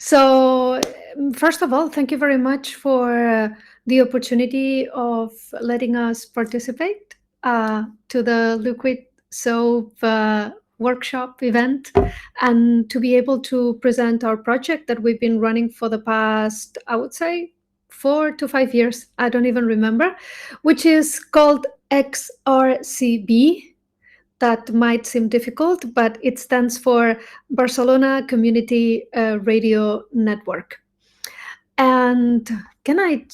So, first of all, thank you very much for the opportunity of letting us participate to the Liquid Soap workshop event and to be able to present our project that we've been running for the past, I would say, 4 to 5 years. I don't even remember, which is called xrcb. That might seem difficult, but it stands for Barcelona Community Radio Network. And can I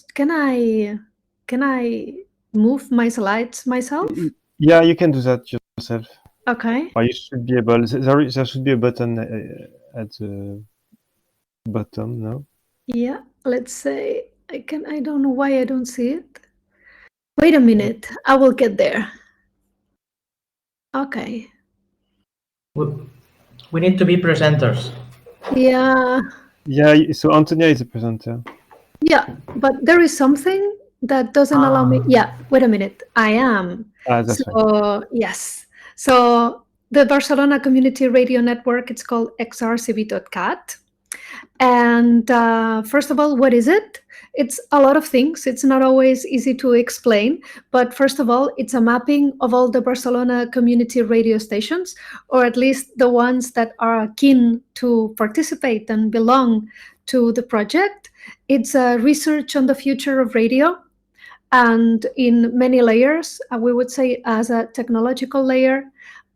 move my slides myself? Yeah, you can do that yourself. Okay. Or you should be able. There should be a button at the bottom. No. Yeah. Let's say I don't know why I don't see it. Wait a minute. I will get there. Okay. We need to be presenters. Yeah. Yeah. So Antonia is a presenter. Yeah, but there is something that doesn't allow me. Yeah, wait a minute. I am. That's so, yes. So the Barcelona Community Radio Network, it's called xrcb.cat. And first of all, what is it? It's a lot of things. It's not always easy to explain. But first of all, it's a mapping of all the Barcelona community radio stations, or at least the ones that are keen to participate and belong to the project. It's a research on the future of radio, and in many layers. We would say as a technological layer,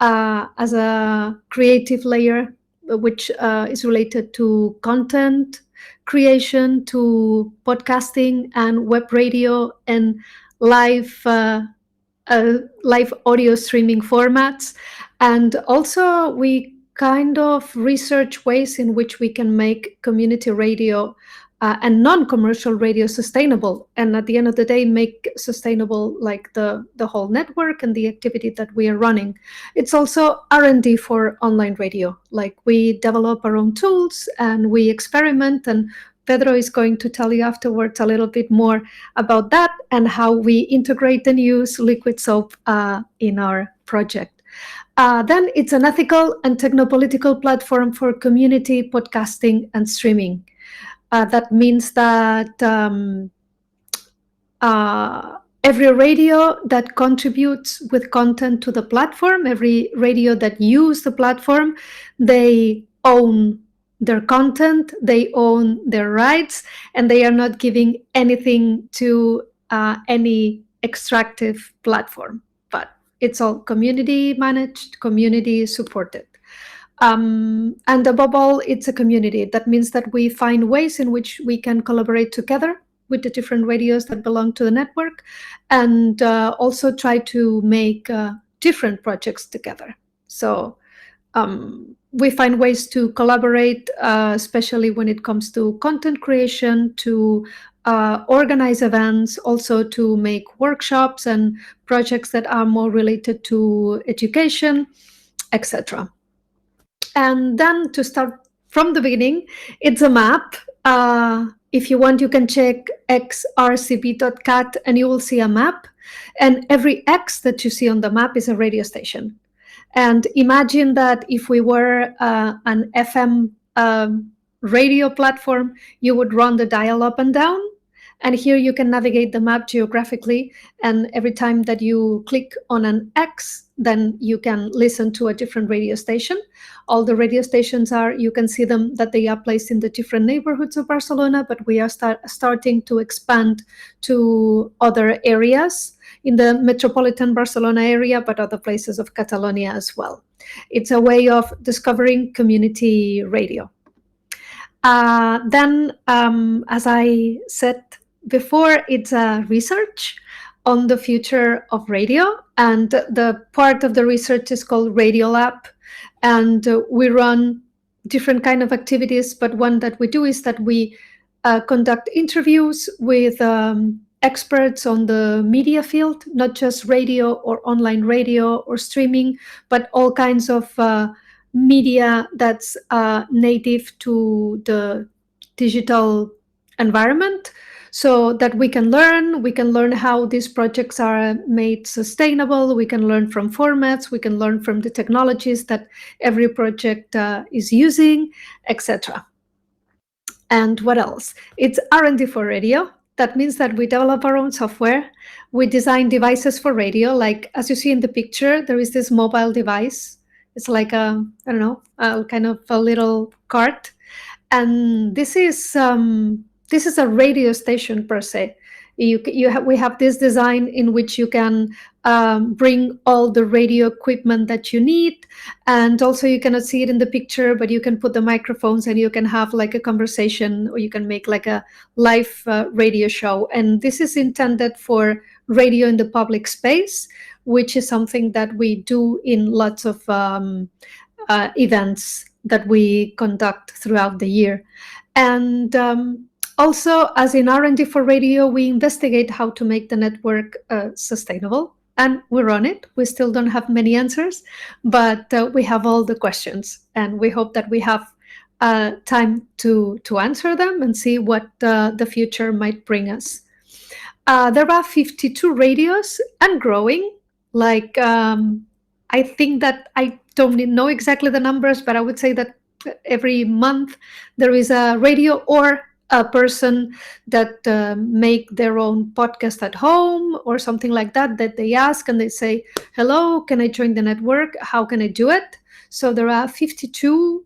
as a creative layer, which is related to content creation, to podcasting and web radio and live audio streaming formats. And also we kind of research ways in which we can make community radio and non-commercial radio sustainable, and at the end of the day make sustainable like the whole network and the activity that we are running. It's also R&D for online radio. Like we develop our own tools and we experiment, and Pedro is going to tell you afterwards a little bit more about that and how we integrate and use Liquid Soap in our project. Then it's an ethical and technopolitical platform for community podcasting and streaming. That means that every radio that contributes with content to the platform, every radio that uses the platform, they own their content, they own their rights, and they are not giving anything to any extractive platform. But it's all community managed, community supported. And above all, it's a community. That means that we find ways in which we can collaborate together with the different radios that belong to the network, and also try to make different projects together. So we find ways to collaborate, especially when it comes to content creation, to organize events, also to make workshops and projects that are more related to education, etc. And then to start from the beginning, it's a map. If you want, you can check xrcb.cat and you will see a map. And every X that you see on the map is a radio station. And imagine that if we were an FM radio platform, you would run the dial up and down. And here you can navigate the map geographically. And every time that you click on an X, then you can listen to a different radio station. All the radio stations you can see them, that they are placed in the different neighborhoods of Barcelona, but we are starting to expand to other areas in the metropolitan Barcelona area, but other places of Catalonia as well. It's a way of discovering community radio. Then, as I said before, it's a research on the future of radio, and the part of the research is called Radio Lab, and we run different kind of activities, but one that we do is that we conduct interviews with experts on the media field, not just radio or online radio or streaming, but all kinds of media that's native to the digital environment, so that we can learn how these projects are made sustainable. We can learn from formats, we can learn from the technologies that every project is using, etc. And what else? It's R&D for radio. That means that we develop our own software. We design devices for radio. Like, as you see in the picture, there is this mobile device. It's like a, I don't know, kind of a little cart. And this is a radio station per se. We have this design in which you can bring all the radio equipment that you need, and also you cannot see it in the picture, but you can put the microphones and you can have like a conversation, or you can make like a live radio show. And this is intended for radio in the public space, which is something that we do in lots of events that we conduct throughout the year. And also, as in R&D for radio, we investigate how to make the network sustainable, and we're on it. We still don't have many answers, but we have all the questions, and we hope that we have time to answer them and see what the future might bring us. There are 52 radios and growing. Like, I think that I don't know exactly the numbers, but I would say that every month there is a radio or a person that make their own podcast at home or something like that they ask and they say, hello, can I join the network? How can I do it? So there are 52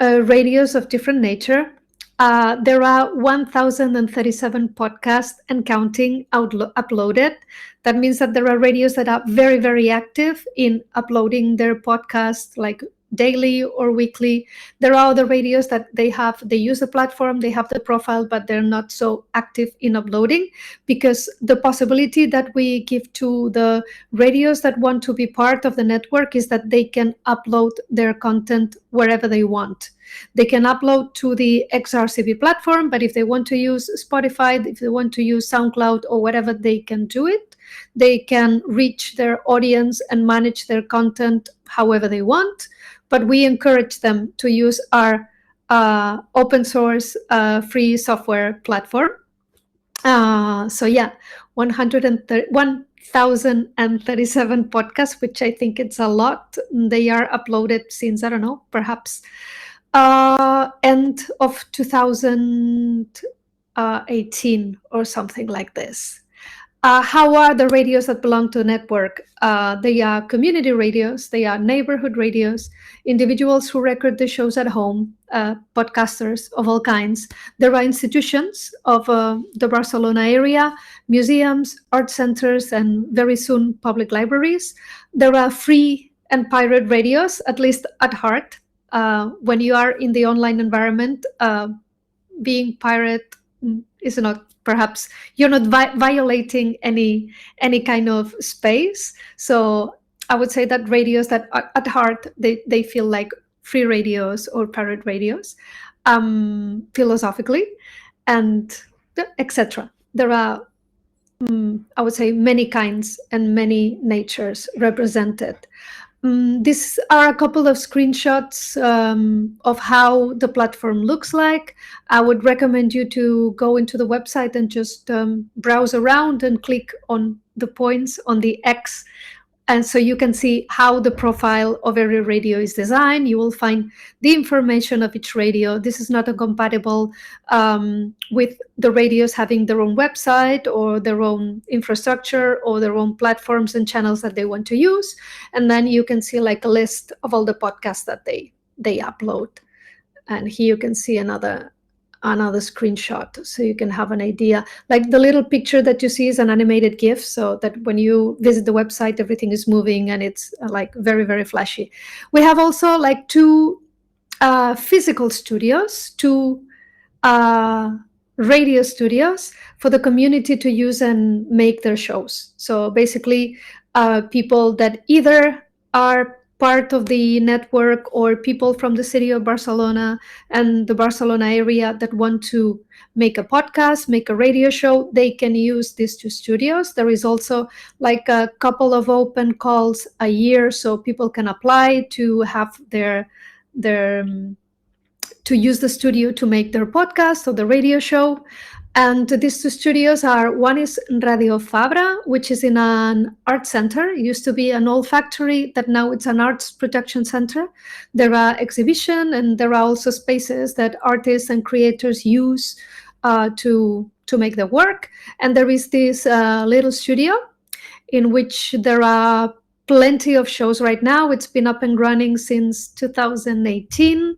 radios of different nature. There are 1,037 podcasts and counting uploaded. That means that there are radios that are very, very active in uploading their podcast, like daily or weekly. There are other radios that they use the platform, they have the profile, but they're not so active in uploading, because the possibility that we give to the radios that want to be part of the network is that they can upload their content wherever they want. They can upload to the xrcb platform, but if they want to use Spotify, if they want to use SoundCloud or whatever, they can do it. They can reach their audience and manage their content however they want, but we encourage them to use our open source free software platform. So yeah, 1,037 podcasts, which I think it's a lot. They are uploaded since, I don't know, perhaps end of 2018 or something like this. How are the radios that belong to the network? They are community radios, they are neighborhood radios, individuals who record the shows at home, podcasters of all kinds. There are institutions of the Barcelona area, museums, art centers, and very soon public libraries. There are free and pirate radios, at least at heart. When you are in the online environment, being pirate is not, perhaps you're not violating any kind of space. So I would say that radios that at heart they feel like free radios or pirate radios, philosophically, and etc. There are I would say many kinds and many natures represented. These are a couple of screenshots of how the platform looks like. I would recommend you to go into the website and just browse around and click on the points on the X. And so you can see how the profile of every radio is designed. You will find the information of each radio. This is not incompatible with the radios having their own website or their own infrastructure or their own platforms and channels that they want to use. And then you can see like a list of all the podcasts that they upload. And here you can see another screenshot, so you can have an idea. Like the little picture that you see is an animated GIF, so that when you visit the website, everything is moving and it's like very, very flashy. We have also like two physical studios, two radio studios for the community to use and make their shows. So basically, people that either are part of the network or people from the city of Barcelona and the Barcelona area that want to make a podcast, make a radio show, they can use these two studios. There is also like a couple of open calls a year, so people can apply to have their to use the studio to make their podcast or the radio show. And these two studios are, one is Radio Fabra, which is in an art center. It used to be an old factory that now it's an arts production center. There are exhibition and there are also spaces that artists and creators use to make their work. And there is this little studio in which there are plenty of shows right now. It's been up and running since 2018.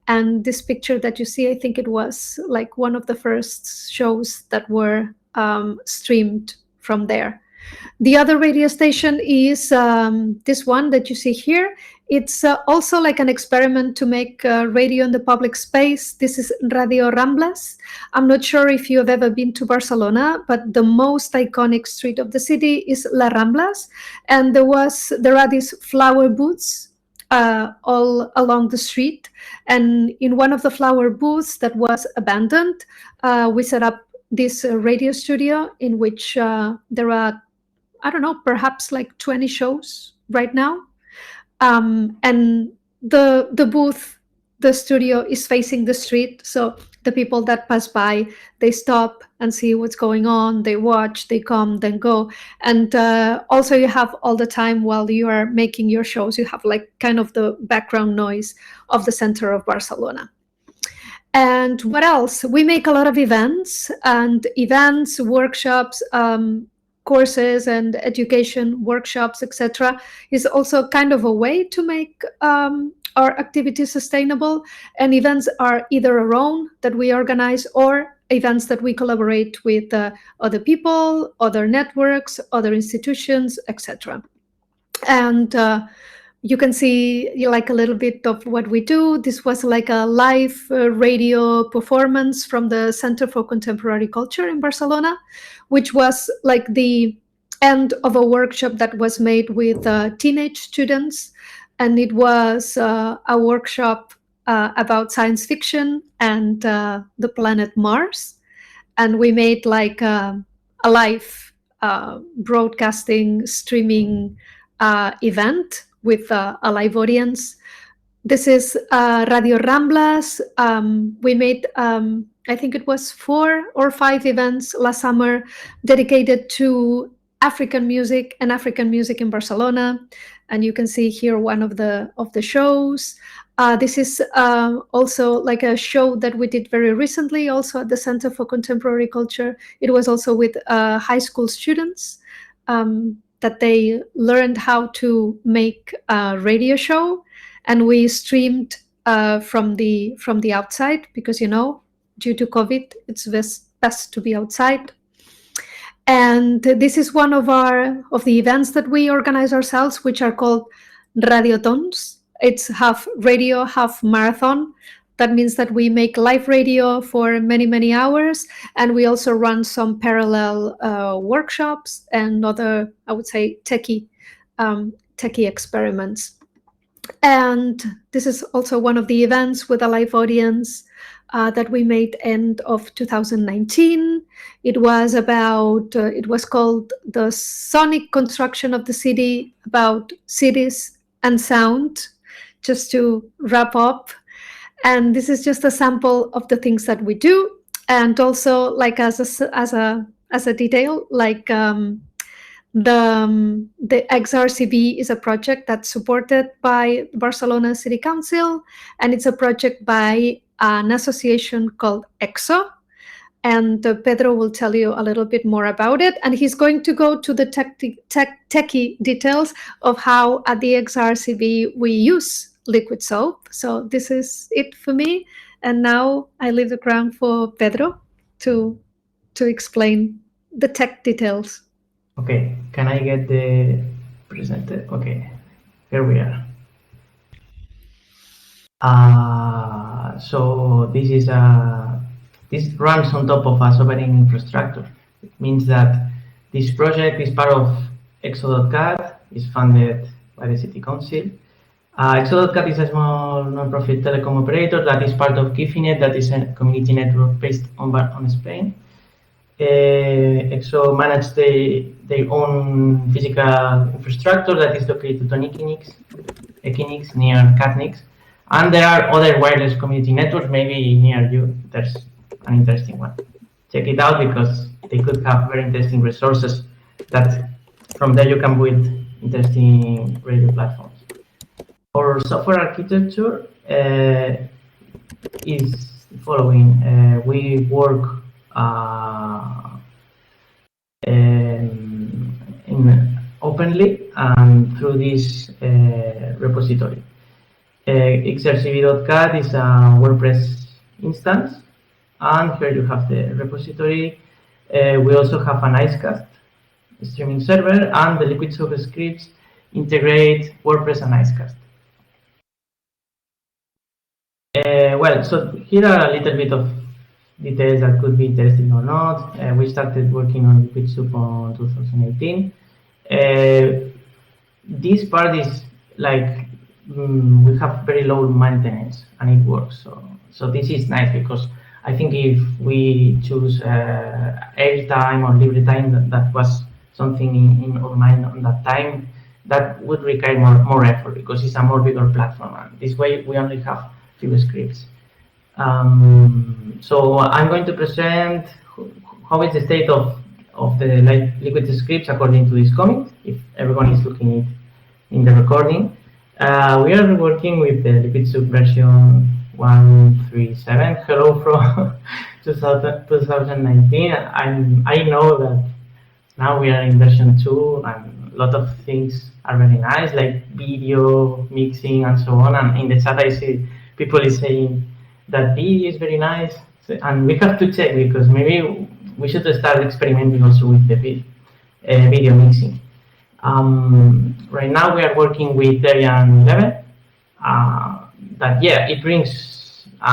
And this picture that you see, I think it was like one of the first shows that were streamed from there. The other radio station is this one that you see here. It's also like an experiment to make radio in the public space. This is Radio Ramblas. I'm not sure if you have ever been to Barcelona, but the most iconic street of the city is La Ramblas. And there are these flower booths all along the street. And in one of the flower booths that was abandoned, we set up this radio studio in which there are, I don't know, perhaps like 20 shows right now. And the booth, the studio is facing the street. So the people that pass by, they stop and see what's going on. They watch, they come, then go. And also you have all the time while you are making your shows, you have like kind of the background noise of the center of Barcelona. And what else? We make a lot of events, workshops, courses and education workshops, etc. is also kind of a way to make our activities sustainable. And events are either our own that we organize or events that we collaborate with other people, other networks, other institutions, etc. And you can see like a little bit of what we do. This was like a live radio performance from the Center for Contemporary Culture in Barcelona, which was like the end of a workshop that was made with teenage students. And it was a workshop about science fiction and the planet Mars. And we made like a live broadcasting, streaming event with a live audience. This is Radio Ramblas. We made, I think it was 4 or 5 events last summer dedicated to African music and African music in Barcelona. And you can see here one of the shows. This is also like a show that we did very recently, also at the Center for Contemporary Culture. It was also with high school students that they learned how to make a radio show. And we streamed from the outside because, you know, due to COVID, it's best to be outside. And this is one of the events that we organize ourselves, which are called Radiotons. It's half radio, half marathon. That means that we make live radio for many, many hours. And we also run some parallel workshops and other, I would say, techie experiments. And this is also one of the events with a live audience that we made end of 2019. It was about, it was called The Sonic Construction of the City, about cities and sound, just to wrap up. And this is just a sample of the things that we do. And also, like as a detail, like the xrcb is a project that's supported by Barcelona City Council, and it's a project by an association called EXO. And Pedro will tell you a little bit more about it. And he's going to go to the techie details of how at the xrcb we use liquid soap. So this is it for me. And now I leave the ground for Pedro to explain the tech details. Okay, can I get the presenter? Okay, here we are. So this runs on top of a sovereign infrastructure. It means that this project is part of xo.cat, is funded by the City Council. xo.cat is a small non-profit telecom operator that is part of Gifinet, that is a community network based on Spain. EXO managed their own physical infrastructure that is located on Equinix near Catnix. And there are other wireless community networks, maybe near you, there's an interesting one. check it out because they could have very interesting resources that from there you can build interesting radio platforms. Our software architecture is the following. We work openly and through this repository. xrcb.cat is a WordPress instance, and here you have the repository. We also have an icecast streaming server, and the Liquidshop scripts integrate WordPress and icecast. Well, so here are a little bit of details that could be interesting or not. We started working on Liquidshop on 2018. This part is like we have very low maintenance and it works. So this is nice because I think if we choose airtime or libre time, that was something in our mind on that time, that would require more effort because it's a more bigger platform. And this way we only have few scripts. So I'm going to present how is the state of the Liquid scripts according to this commit, if everyone is looking at it in the recording. We are working with the Liquidshop version 1.3.7. Hello from 2019. I know that now we are in version 2 and a lot of things are very nice, like video mixing and so on. And in the chat I see people is saying that video is very nice, and we have to check because maybe we should start experimenting also with the video mixing. Right now we are working with Debian 11. That it brings a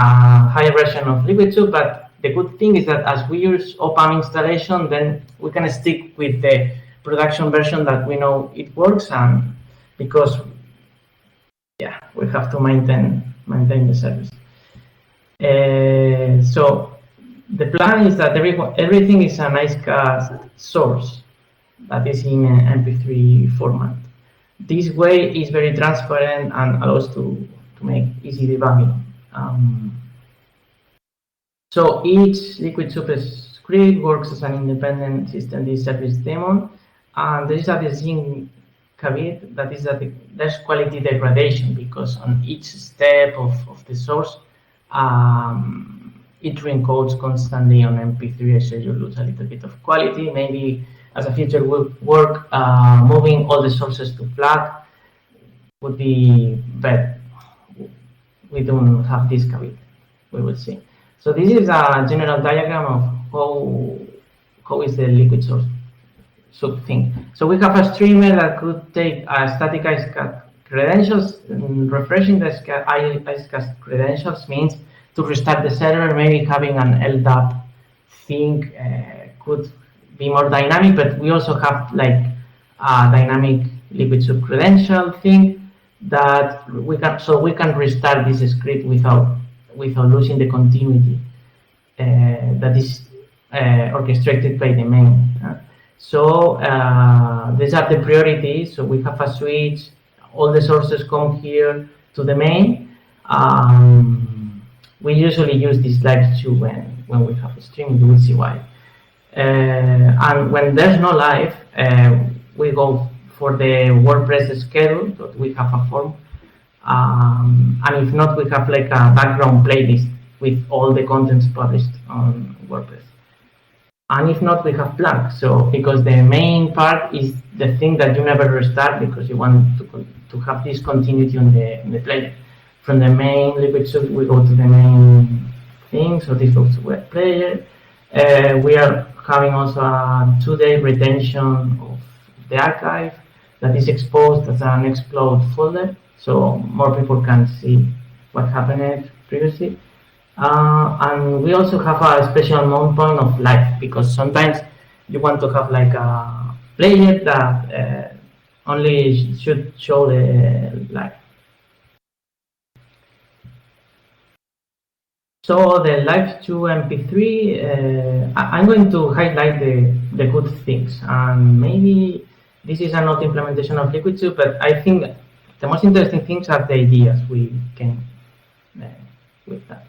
higher version of Liquidshop, but the good thing is that as we use OPAM installation, then we can stick with the production version that we know it works, and because we have to maintain the service. So the plan is that everything is an icecast source that is in an MP3 format. This way is very transparent and allows to make easy debugging. So each Liquidshop script works as an independent system service daemon, and there is a design caveat, that is that there's quality degradation because on each step of the source, it encodes constantly on MP3, so you lose a little bit of quality. Maybe as a future work, moving all the sources to FLAC would be better. We don't have this caveat. We will see. So this is a general diagram of how is the Liquidshop thing. So we have a streamer that could take a static icecast credentials. Refreshing the icecast credentials means to restart the server. Maybe having an LDAP thing could be more dynamic, but we also have like a dynamic Liquidshop credential thing that we can restart this script without losing the continuity that is orchestrated by the main. So these are the priorities. So we have a switch. All the sources come here to the main. We usually use this live too when we have a stream. You will see why. And when there's no live, we go for the WordPress schedule. But we have a form. And if not, we have like a background playlist with all the contents published on WordPress. And if not, we have blank. So because the main part is the thing that you never restart because you want to have this continuity on the player. From the main Liquidshop, we go to the main thing. So this goes to web player. We are having also a 2-day retention of the archive that is exposed as an explode folder, so more people can see what happened previously. And we also have a special mount point of live, because sometimes you want to have like a player that only should show the live. So the live to MP3, I'm going to highlight the good things, and maybe this is not implementation of Liquidshop, but I think the most interesting things are the ideas we came with that.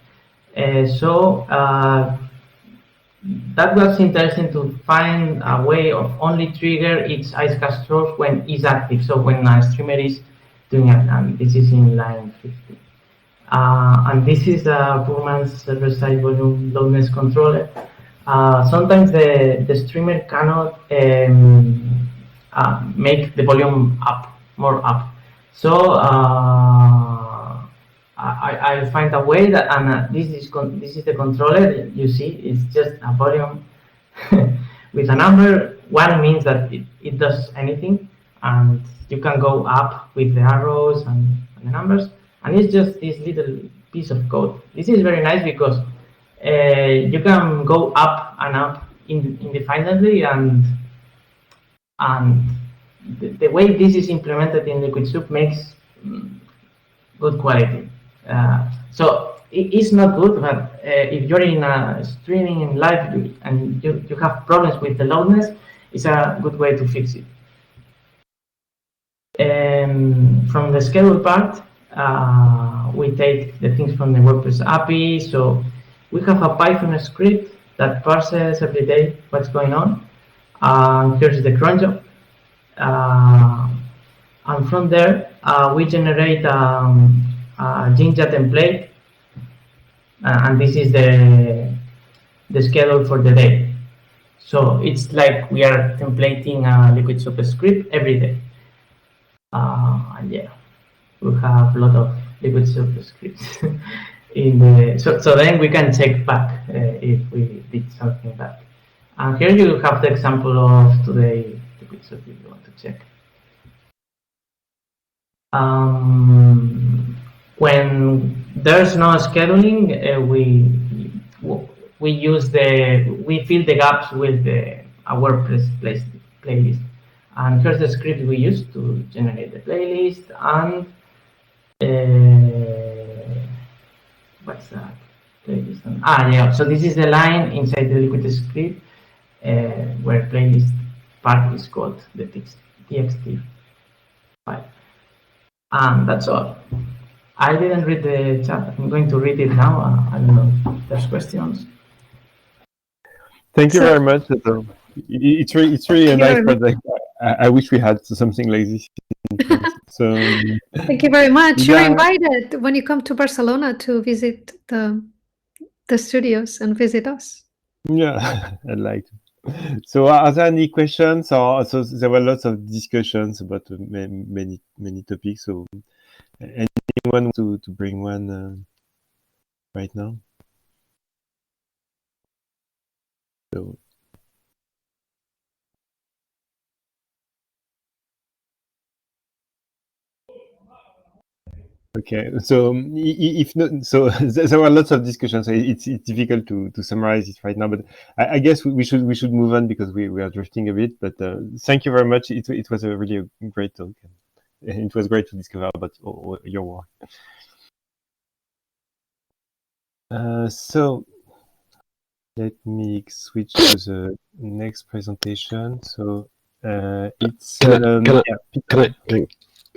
that was interesting to find a way of only trigger its icecast source when it's active, so when a streamer is doing it, and this is in line 50. And this is a performance server-side volume loudness controller. Sometimes the streamer cannot make the volume more up. So I find a way that, and this is the controller. You see, it's just a volume with a number. One means that it does anything, and you can go up with the arrows and the numbers, and it's just this little piece of code. This is very nice because you can go up and up indefinitely, and the way this is implemented in Liquidshop makes good quality. So it's not good, but if you're in a streaming in live and you have problems with the loudness, it's a good way to fix it. From the schedule part, we take the things from the WordPress API. So we have a Python script that parses every day what's going on. Here's the cron job. And from there, we generate Jinja template, and this is the schedule for the day. So it's like we are templating a Liquidshop script every day. And yeah, we have a lot of Liquidshop scripts in the. So then we can check back if we did something bad. And here you have the example of today Liquidshop if you want to check. When there's no scheduling, we fill the gaps with a WordPress playlist. And here's the script we use to generate the playlist. And what's that? Playlist. Yeah. So this is the line inside the Liquid script where playlist part is called the txt file. And that's all. I didn't read the chat. I'm going to read it now. I don't know if there's questions. Thank you very much. It's really a nice project. I wish we had something like this. So thank you very much. Yeah. You're invited when you come to Barcelona to visit the studios and visit us. Yeah, I'd like to. So are there any questions? So there were lots of discussions about many topics. So anyone want to bring one right now? So. Okay, so if not, so there were lots of discussions. So it's difficult to summarize it right now, but I guess we should move on because we are drifting a bit. But thank you very much. It was a really great talk, and it was great to discover about your work. So let me switch to the next presentation. So it's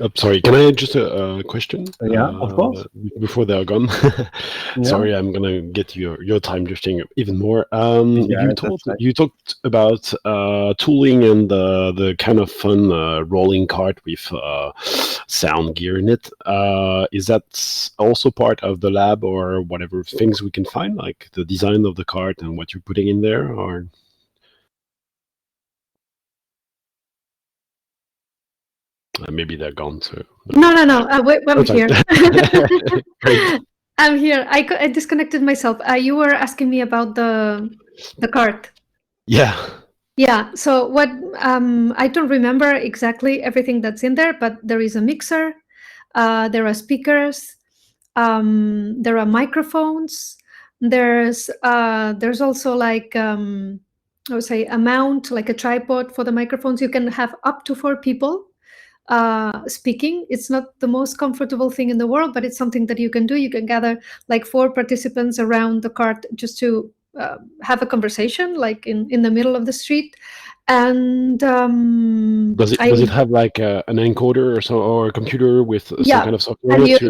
I'm sorry, can I just a question? Yeah, of course. Before they're gone. Yeah. Sorry, I'm gonna get your time drifting even more. Yeah, you talked about tooling and the kind of fun rolling cart with sound gear in it. Is that also part of the lab or whatever things we can find, like the design of the cart and what you're putting in there, or? Maybe they're gone too. No. I'm here. Great. I'm here. I disconnected myself. You were asking me about the cart. Yeah. Yeah. So what? I don't remember exactly everything that's in there, but there is a mixer. There are speakers. There are microphones. There's also like I would say a mount, like a tripod for the microphones. You can have up to 4 people speaking. It's not the most comfortable thing in the world, but it's something that you can do. You can gather like 4 participants around the cart just to have a conversation, like in the middle of the street. And does it have like an encoder or a computer with some kind of software? Yes,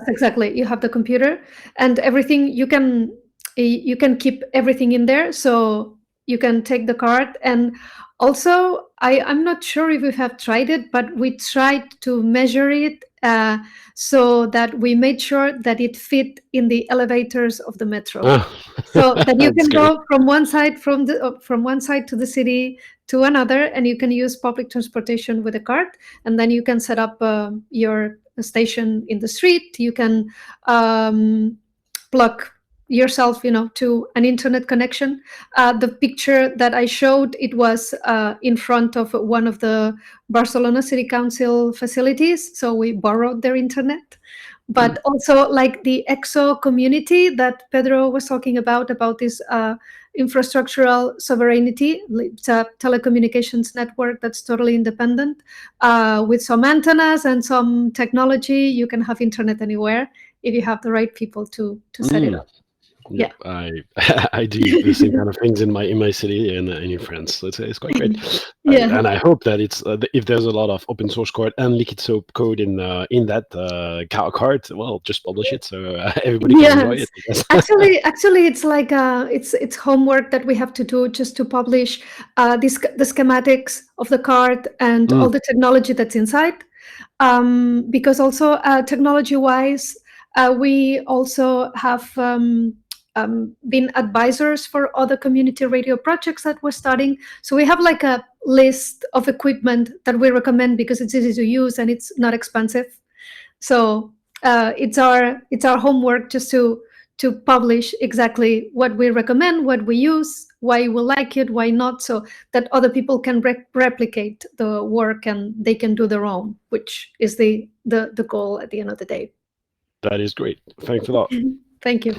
exactly. You have the computer and everything. You can you can keep everything in there, so you can take the card. And also, I'm not sure if we have tried it, but we tried to measure it so that we made sure that it fit in the elevators of the metro. So that you can go from one side to the city to another, and you can use public transportation with a card, and then you can set up your station in the street. You can plug yourself, to an internet connection. The picture that I showed, it was in front of one of the Barcelona City Council facilities, so we borrowed their internet. But also, like the EXO community that Pedro was talking about this infrastructural sovereignty. It's a telecommunications network that's totally independent. With some antennas and some technology, you can have internet anywhere if you have the right people to set it up. Yeah, I do the same kind of things in my city and in France. So it's quite great. And I hope that it's if there's a lot of open source code and Liquidshop code in that card, well, just publish it so everybody can enjoy it. Actually, it's like it's homework that we have to do, just to publish the schematics of the card and all the technology that's inside. Because also technology-wise, we also have been advisors for other community radio projects that we're starting. So we have like a list of equipment that we recommend because it's easy to use and it's not expensive. So it's our homework just to publish exactly what we recommend, what we use, why we like it, why not, so that other people can replicate the work and they can do their own, which is the goal at the end of the day. That is great. Thanks a lot. Thank you.